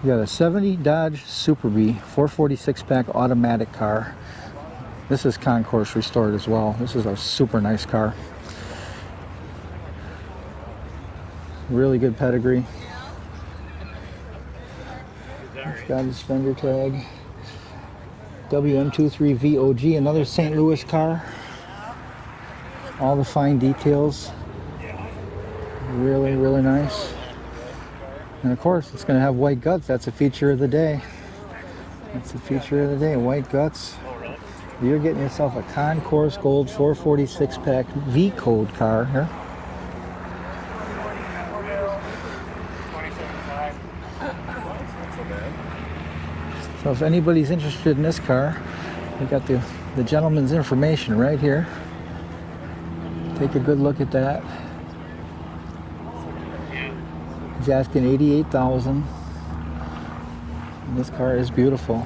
We got a 70 Dodge Superbee 446 pack automatic car. This is concourse restored as well. This is a super nice car. Really good pedigree. It's got his fender tag. WM23VOG, another St. Louis car. All the fine details. Really, really nice. And of course, it's going to have white guts. That's a feature of the day. That's a feature of the day, white guts. You're getting yourself a Concourse Gold 446 pack V-code car here. So if anybody's interested in this car, we got the gentleman's information right here. Take a good look at that. He's asking $88,000. This car is beautiful.